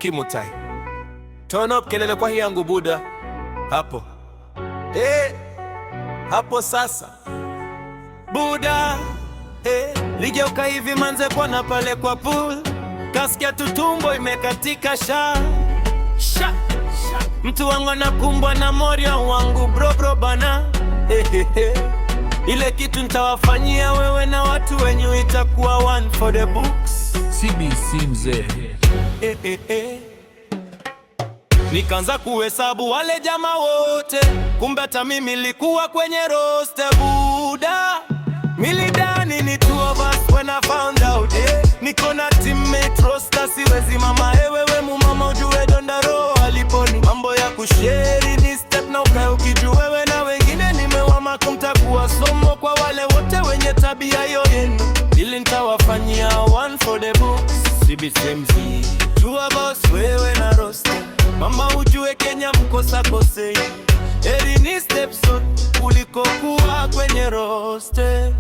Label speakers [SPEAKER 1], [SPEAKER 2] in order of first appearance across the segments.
[SPEAKER 1] Kimutai. Turn up kelele kwa hii yangu Buda. Hapo hapo sasa Buda ligeuka hivi manze kwa na pale kwa pool. Kasikia tutumbo imekatika sha mtu wangu anakumbwa na morio wangu bro bana. Ile kitu nitawafanyia wewe na watu wenyu itakuwa one for the books.
[SPEAKER 2] CBC mzee.
[SPEAKER 1] Nikaanza kuhesabu wale jamaa wote, kumbe hata mimi nilikuwa kwenye roster Buda. Milidani ni two of us when I found out niko na teammate roster, siwezi mama wewe mumama ujue dondaro aliponi. Mambo ya kushare ni step na ukae ukijua wewe na wengine nimewama kumtakuwa somo kwa wale wote wenye tabia hiyo yenu. Ili nitawafanyia one for the books. CBC two of us wewe na roster, mama ujue Kenya mkosa kosei. Eri ni steps kuliko kuwa kwenye roster.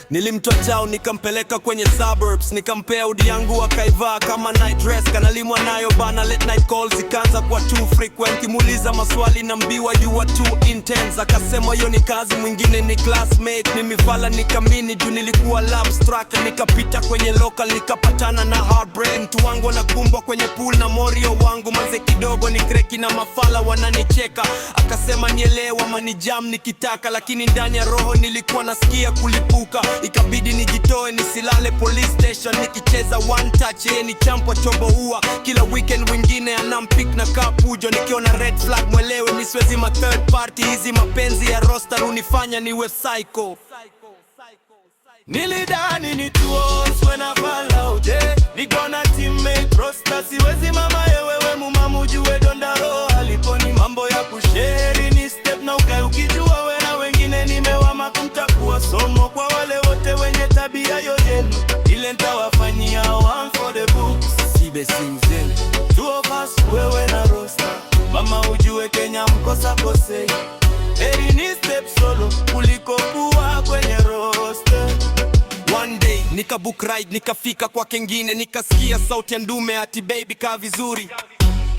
[SPEAKER 1] Nilimtoa town nikampeleka kwenye suburbs, nikampea udi yangu akaivaa kama night dress. Kanalimwa nayo bana, late night calls ikaanza kwa too frequent. Kimuuliza maswali na mbiwa you are too intense. Akasema hiyo ni kazi, mwingine ni classmate. Mimi fala nikamini juu nilikuwa love struck. Nikapita kwenye local nikapatana na heartbreak. Mtu wangu anakumbwa kwenye pool na morio wangu, manze kidogo ni kreki na mafala wananicheka. Akasema nielewa mani jam nikitaka, lakini ndani ya roho nilikuwa nasikia kulipuka. Ikabidi nijitoe nisilale police station, nikicheza one touch yeye ni champo chombo ua. Kila weekend wengine anampick na kapujo, nikiona red flag mwelewe misiwezi ma third party. Hizi mapenzi ya roster unifanya niwe psycho. Nilidani ni tuos when I fall out niko na teammate roster, siwezi mama wewe mumamu ujue dondaro aliponi. Mambo ya kushare ni step na ukae ukijua wewe na wengine nimewama kumtakuwa somo kwa wale wote wenye tabia hiyo yenu. Ile nitawafanyia one for the books. CBC mzee two of us wewe na roster, mama ujue Kenya mkosa kosei. Eri ni step solo kuliko kuwa kwenye roster. One day nika book ride nikafika kwa kengine, nikasikia sauti ya ndume ati baby kaa vizuri.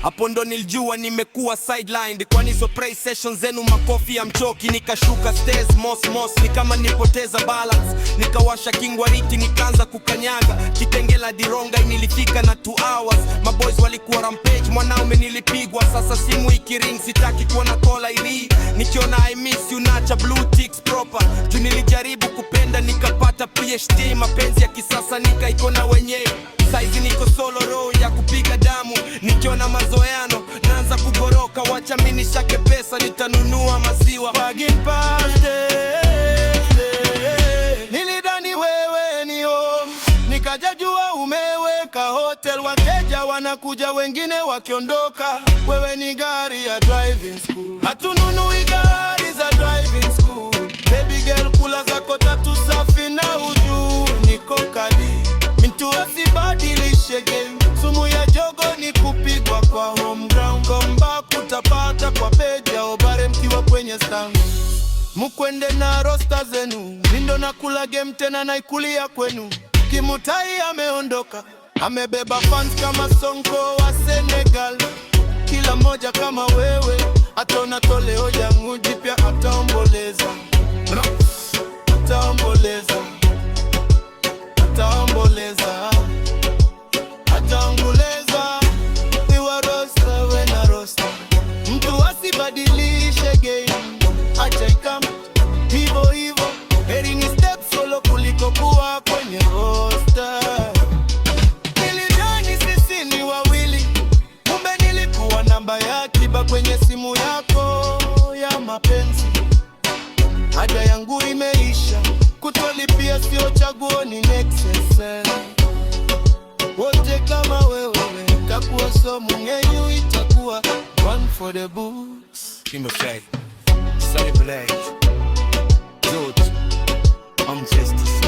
[SPEAKER 1] Hapo ndo nilijua nimekuwa sidelined, kwani so pray sessions zenu makofi ya mchoki. Nikashuka stairs mos ni kama nipoteza balance, nikawasha kingwariti nikaanza kukanyaga. Kitengela dironga nilifika na 2 hours. Maboys walikuwa rampage, mwanaume nilipigwa. Sasa simu ikiring sitaki kuona call ID. Nikiona I miss you nacha blue ticks proper. Juu nilijaribu kupenda nikapata PhD, mapenzi ya kisasa nikaikona wenyewe. Saizi niko solo roho ya kupiga damu, nikiona mazoeano naanza kugoroka. Wacha mini shake pesa nitanunua maziwa bagin pande. Nilidani wewe ni home, nikajajua umeweka hotel. Wateja wanakuja wengine wakiondoka, wewe ni gari ya driving school. Hatununui gari za driving school. Baby girl kula zako tatu safi na uju niko kadi. Mintu asibadilishe game, sumu ya jogo ni kupigwa kwa home ground. Komba kutapata kwa peja obare mkiwa kwenye stand. Mukwende na roster zenu, mindo na kula game tena naikulia kwenu. Kimutai ameondoka, amebeba fans kama Sonko wa Senegal. Kila moja kama wewe, hata unatoleo yangu jipya ataomboleza. Ataomboleza, ataomboleza, ataomboleza. Iwa roster wena roster, mtu asibadilishe game. Acha ikam hivo hivo, heri ni step solo kuliko kuwa kwenye roster. Nilidhani sisi ni wawili, kumbe nilikuwa namba ya kiba kwenye simu yako ya mapenzi. Haja yangu imeisha, kutolipia sio chaguo ni next. Wote kama wewe takuwa somo ngenyu itakuwa one for the books. Kimutai Sunny Black George, I'm justice.